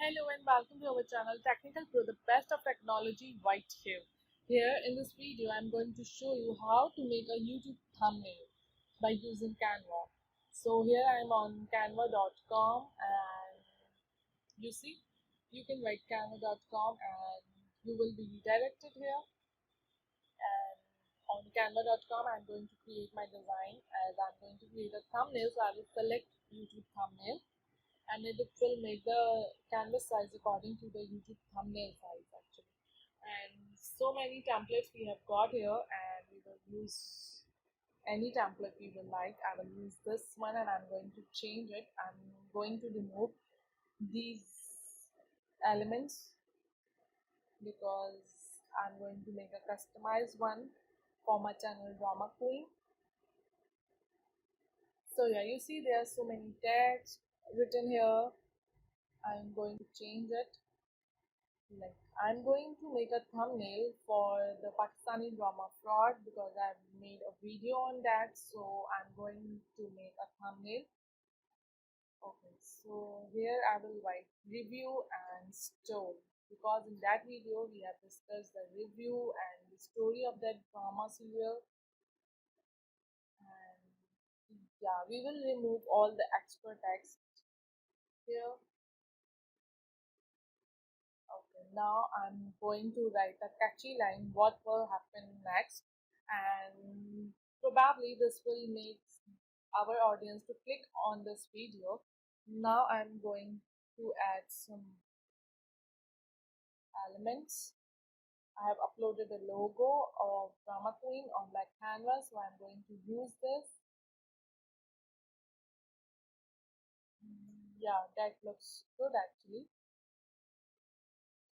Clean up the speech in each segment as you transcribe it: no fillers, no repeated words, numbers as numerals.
Hello and welcome to our channel Technical Pro, the best of technology right here. Here in this video, I'm going to show you how to make a YouTube thumbnail by using Canva. So here I'm on canva.com and you see, you can write canva.com and you will be redirected here. And on canva.com, I'm going to create my design as I'm going to create a thumbnail. So I will select YouTube thumbnail and it will make the canvas size according to the YouTube thumbnail size actually. And so many templates we have got here, and we will use any template we will like. I will use this one and I'm going to change it. I'm going to remove these elements because I'm going to make a customized one for my channel Drama Queen. So yeah, you see there are so many text written here. I'm going to change it. Like, I'm going to make a thumbnail for the Pakistani drama fraud because I've made a video on that, so I'm going to make a thumbnail. Okay, so here I will write review and story because in that video we have discussed the review and the story of that drama serial. And yeah, we will remove all the extra text here. Okay, now I'm going to write a catchy line, what will happen next, and probably this will make our audience to click on this video. Now I'm going to add some elements. I have uploaded a logo of Drama Queen on my canvas, so I'm going to use this. Yeah, that looks good actually.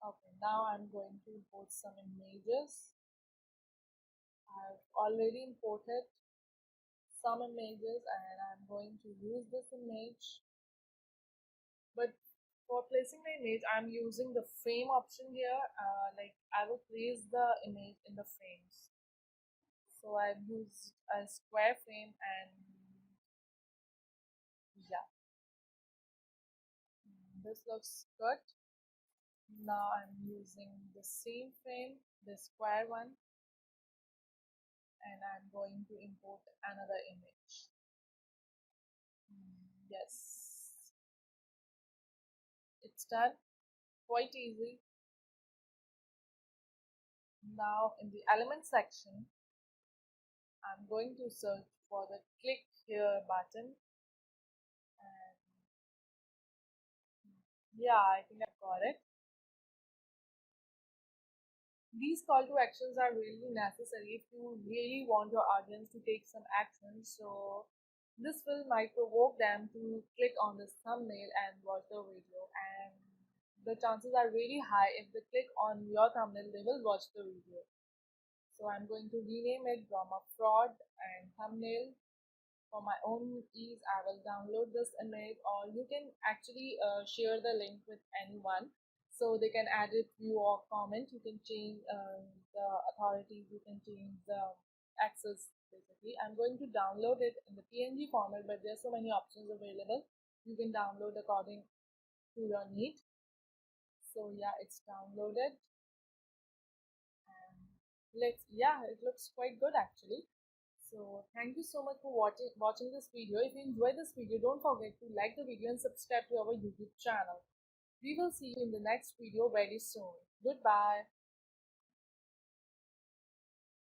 Okay, now I'm going to import some images. I've already imported some images and I'm going to use this image, but for placing the image I'm using the frame option here. Like, I will place the image in the frames, so I've used a square frame. And yeah, this looks good. Now I'm using the same frame, the square one, and I'm going to import another image. Yes, it's done, quite easy. Now in the element section I'm going to search for the click here button, and yeah, I think I've got it. These call to actions are really necessary if you really want your audience to take some action. So this will might provoke them to click on this thumbnail and watch the video, and the chances are really high if they click on your thumbnail they will watch the video. So I'm going to rename it Drama Fraud and Thumbnail. For my own ease, I will download this image, or you can actually share the link with anyone so they can add it view or comment. You can change the authority, you can change the access. Basically, I'm going to download it in the PNG format, but there's so many options available. You can download according to your need. So yeah, it's downloaded, and yeah, it looks quite good actually. So thank you so much for watching this video. If you enjoyed this video, don't forget to like the video and subscribe to our YouTube channel. We will see you in the next video very soon. Goodbye.